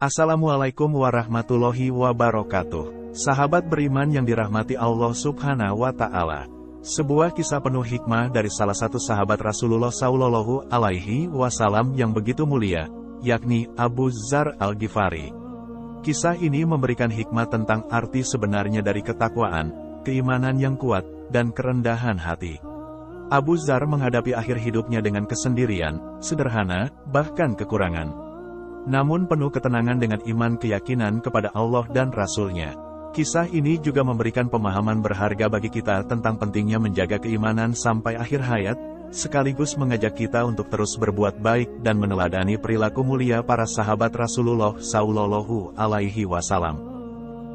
Assalamualaikum warahmatullahi wabarakatuh. Sahabat beriman yang dirahmati Allah Subhanahu wa Ta'ala. Sebuah kisah penuh hikmah dari salah satu sahabat Rasulullah Shallallahu Alaihi Wasallam yang begitu mulia, yakni Abu Dzar Al-Ghifari. Kisah ini memberikan hikmah tentang arti sebenarnya dari ketakwaan, keimanan yang kuat, dan kerendahan hati. Abu Dzar menghadapi akhir hidupnya dengan kesendirian, sederhana, bahkan kekurangan. Namun penuh ketenangan dengan iman keyakinan kepada Allah dan Rasul-Nya. Kisah ini juga memberikan pemahaman berharga bagi kita tentang pentingnya menjaga keimanan sampai akhir hayat, sekaligus mengajak kita untuk terus berbuat baik dan meneladani perilaku mulia para sahabat Rasulullah Shallallahu Alaihi Wasallam.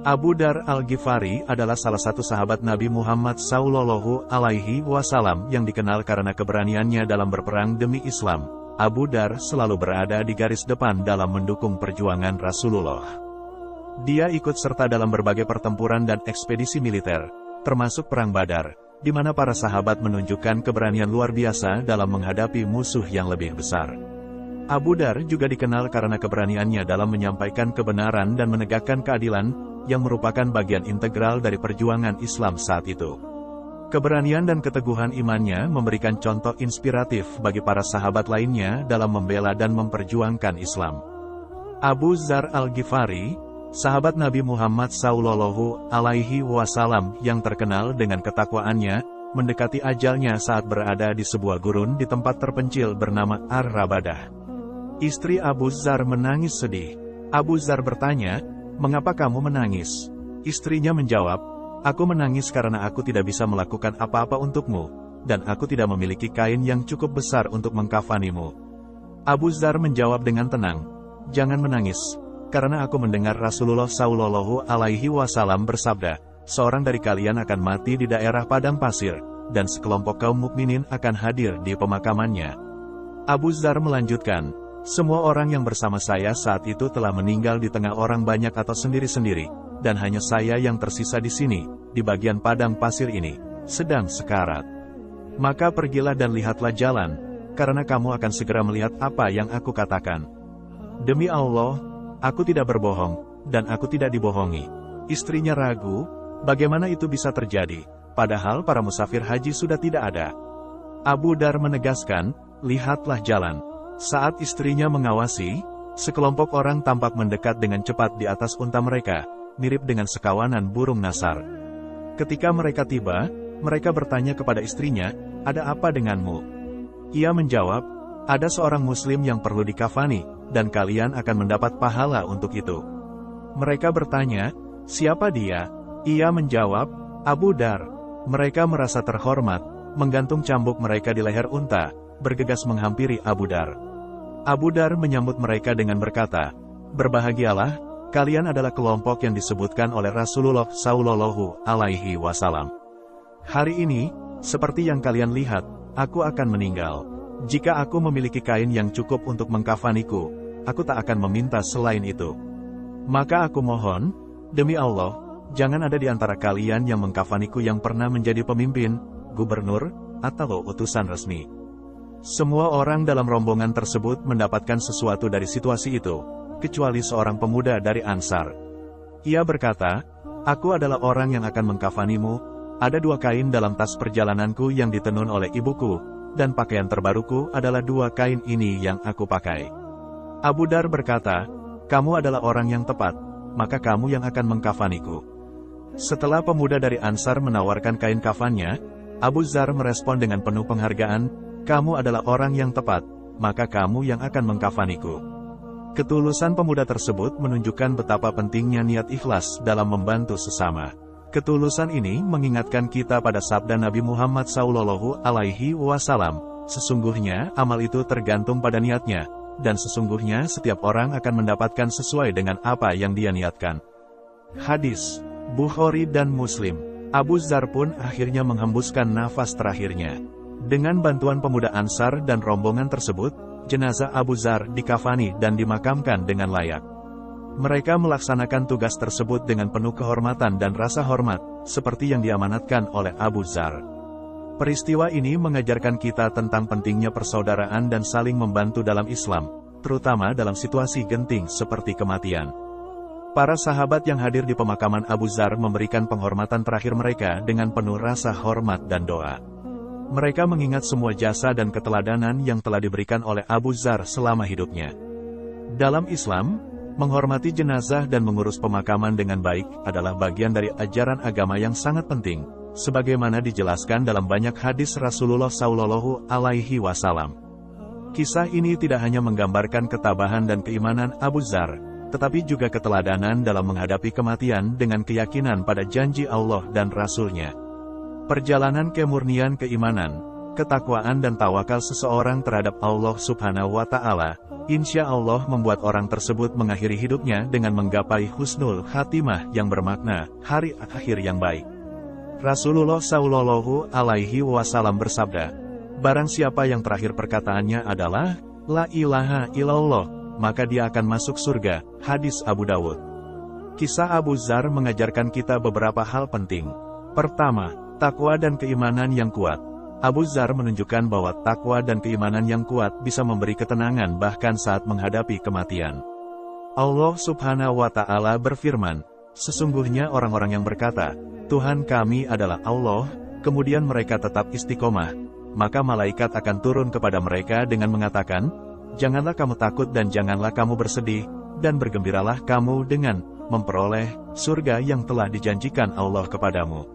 Abu Dzar Al-Ghifari adalah salah satu sahabat Nabi Muhammad Shallallahu Alaihi Wasallam yang dikenal karena keberaniannya dalam berperang demi Islam. Abu Dzar selalu berada di garis depan dalam mendukung perjuangan Rasulullah. Dia ikut serta dalam berbagai pertempuran dan ekspedisi militer, termasuk Perang Badar, di mana para sahabat menunjukkan keberanian luar biasa dalam menghadapi musuh yang lebih besar. Abu Dzar juga dikenal karena keberaniannya dalam menyampaikan kebenaran dan menegakkan keadilan, yang merupakan bagian integral dari perjuangan Islam saat itu. Keberanian dan keteguhan imannya memberikan contoh inspiratif bagi para sahabat lainnya dalam membela dan memperjuangkan Islam. Abu Dzar Al-Ghifari, sahabat Nabi Muhammad Shallallahu Alaihi Wasallam yang terkenal dengan ketakwaannya, mendekati ajalnya saat berada di sebuah gurun di tempat terpencil bernama Ar-Rabadah. Istri Abu Dzar menangis sedih. Abu Dzar bertanya, "Mengapa kamu menangis?" Istrinya menjawab, "Aku menangis karena aku tidak bisa melakukan apa-apa untukmu, dan aku tidak memiliki kain yang cukup besar untuk mengkafanimu." Abu Dzar menjawab dengan tenang, "Jangan menangis, karena aku mendengar Rasulullah Shallallahu Alaihi Wasallam bersabda, seorang dari kalian akan mati di daerah padang pasir, dan sekelompok kaum mukminin akan hadir di pemakamannya." Abu Dzar melanjutkan, "Semua orang yang bersama saya saat itu telah meninggal di tengah orang banyak atau sendiri-sendiri, dan hanya saya yang tersisa di sini, di bagian padang pasir ini, sedang sekarat. Maka pergilah dan lihatlah jalan, karena kamu akan segera melihat apa yang aku katakan." "Demi Allah, aku tidak berbohong, dan aku tidak dibohongi." Istrinya ragu, bagaimana itu bisa terjadi, padahal para musafir haji sudah tidak ada. Abu Dzar menegaskan, "Lihatlah jalan." Saat istrinya mengawasi, sekelompok orang tampak mendekat dengan cepat di atas unta mereka, mirip dengan sekawanan burung nasar. Ketika mereka tiba, mereka bertanya kepada istrinya, "Ada apa denganmu?" Ia menjawab, "Ada seorang muslim yang perlu dikafani, dan kalian akan mendapat pahala untuk itu." Mereka bertanya, "Siapa dia?" Ia menjawab, "Abu Dzar." Mereka merasa terhormat, menggantung cambuk mereka di leher unta, bergegas menghampiri Abu Dzar. Abu Dzar menyambut mereka dengan berkata, "Berbahagialah, kalian adalah kelompok yang disebutkan oleh Rasulullah Shallallahu Alaihi Wasallam. Hari ini, seperti yang kalian lihat, aku akan meninggal. Jika aku memiliki kain yang cukup untuk mengkafaniku, aku tak akan meminta selain itu. Maka aku mohon, demi Allah, jangan ada di antara kalian yang mengkafaniku yang pernah menjadi pemimpin, gubernur, atau utusan resmi." Semua orang dalam rombongan tersebut mendapatkan sesuatu dari situasi itu, kecuali seorang pemuda dari Ansar. Ia berkata, "Aku adalah orang yang akan mengkafanimu, ada 2 kain dalam tas perjalananku yang ditenun oleh ibuku, dan pakaian terbaruku adalah 2 kain ini yang aku pakai." Abu Dzar berkata, "Kamu adalah orang yang tepat, maka kamu yang akan mengkafaniku." Setelah pemuda dari Ansar menawarkan kain kafannya, Abu Dzar merespon dengan penuh penghargaan, "Kamu adalah orang yang tepat, maka kamu yang akan mengkafaniku." Ketulusan pemuda tersebut menunjukkan betapa pentingnya niat ikhlas dalam membantu sesama. Ketulusan ini mengingatkan kita pada sabda Nabi Muhammad Shallallahu Alaihi Wasallam, "Sesungguhnya amal itu tergantung pada niatnya, dan sesungguhnya setiap orang akan mendapatkan sesuai dengan apa yang dia niatkan." Hadis Bukhari dan Muslim. Abu Dzar pun akhirnya menghembuskan nafas terakhirnya. Dengan bantuan pemuda Ansar dan rombongan tersebut, jenazah Abu Dzar dikafani dan dimakamkan dengan layak. Mereka melaksanakan tugas tersebut dengan penuh kehormatan dan rasa hormat, seperti yang diamanatkan oleh Abu Dzar. Peristiwa ini mengajarkan kita tentang pentingnya persaudaraan dan saling membantu dalam Islam, terutama dalam situasi genting seperti kematian. Para sahabat yang hadir di pemakaman Abu Dzar memberikan penghormatan terakhir mereka dengan penuh rasa hormat dan doa. Mereka mengingat semua jasa dan keteladanan yang telah diberikan oleh Abu Dzar selama hidupnya. Dalam Islam, menghormati jenazah dan mengurus pemakaman dengan baik adalah bagian dari ajaran agama yang sangat penting, sebagaimana dijelaskan dalam banyak hadis Rasulullah Shallallahu Alaihi Wasallam. Kisah ini tidak hanya menggambarkan ketabahan dan keimanan Abu Dzar, tetapi juga keteladanan dalam menghadapi kematian dengan keyakinan pada janji Allah dan Rasul-Nya. Perjalanan kemurnian keimanan, ketakwaan dan tawakal seseorang terhadap Allah Subhanahu wa Ta'ala, insya Allah membuat orang tersebut mengakhiri hidupnya dengan menggapai husnul khatimah yang bermakna, hari akhir yang baik. Rasulullah Shallallahu Alaihi Wasallam bersabda, "Barang siapa yang terakhir perkataannya adalah, La ilaha illallah, maka dia akan masuk surga." Hadis Abu Dawud. Kisah Abu Dzar mengajarkan kita beberapa hal penting. Pertama, takwa dan keimanan yang kuat. Abu Dzar menunjukkan bahwa takwa dan keimanan yang kuat bisa memberi ketenangan bahkan saat menghadapi kematian. Allah Subhanahu wa Ta'ala berfirman, "Sesungguhnya orang-orang yang berkata, Tuhan kami adalah Allah," kemudian mereka tetap istiqomah, maka malaikat akan turun kepada mereka dengan mengatakan, "Janganlah kamu takut dan janganlah kamu bersedih, dan bergembiralah kamu dengan memperoleh surga yang telah dijanjikan Allah kepadamu."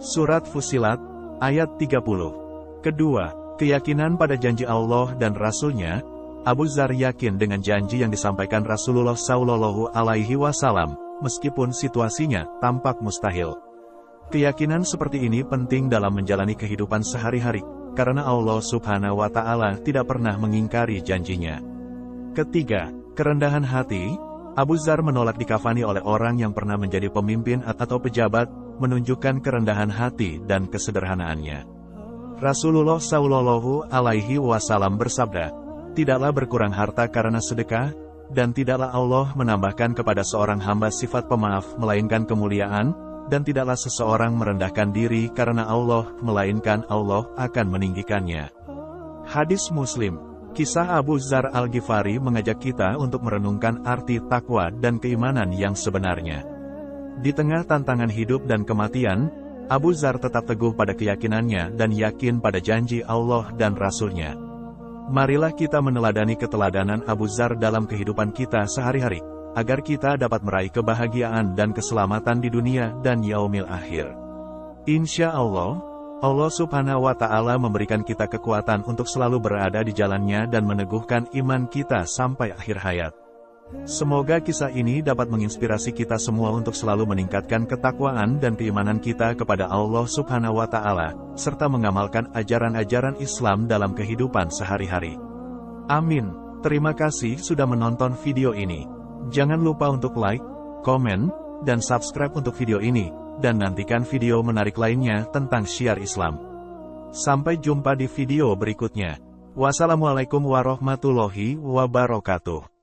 Surat Fussilat, ayat 30. Kedua, keyakinan pada janji Allah dan Rasul-Nya. Abu Dzar yakin dengan janji yang disampaikan Rasulullah Shallallahu Alaihi Wasallam, meskipun situasinya tampak mustahil. Keyakinan seperti ini penting dalam menjalani kehidupan sehari-hari, karena Allah Subhanahu wa Ta'ala tidak pernah mengingkari janjinya. Ketiga, kerendahan hati. Abu Dzar menolak dikafani oleh orang yang pernah menjadi pemimpin atau pejabat, menunjukkan kerendahan hati dan kesederhanaannya. Rasulullah Shallallahu Alaihi Wasallam bersabda, "Tidaklah berkurang harta karena sedekah, dan tidaklah Allah menambahkan kepada seorang hamba sifat pemaaf melainkan kemuliaan, dan tidaklah seseorang merendahkan diri karena Allah, melainkan Allah akan meninggikannya." Hadis Muslim. Kisah Abu Dzar Al-Ghifari mengajak kita untuk merenungkan arti takwa dan keimanan yang sebenarnya. Di tengah tantangan hidup dan kematian, Abu Dzar tetap teguh pada keyakinannya dan yakin pada janji Allah dan Rasul-Nya. Marilah kita meneladani keteladanan Abu Dzar dalam kehidupan kita sehari-hari, agar kita dapat meraih kebahagiaan dan keselamatan di dunia dan yaumil akhir. Insya Allah, Allah Subhanahu wa Ta'ala memberikan kita kekuatan untuk selalu berada di jalannya dan meneguhkan iman kita sampai akhir hayat. Semoga kisah ini dapat menginspirasi kita semua untuk selalu meningkatkan ketakwaan dan keimanan kita kepada Allah Subhanahu wa Ta'ala, serta mengamalkan ajaran-ajaran Islam dalam kehidupan sehari-hari. Amin. Terima kasih sudah menonton video ini. Jangan lupa untuk like, komen, dan subscribe untuk video ini, dan nantikan video menarik lainnya tentang syiar Islam. Sampai jumpa di video berikutnya. Wassalamualaikum warahmatullahi wabarakatuh.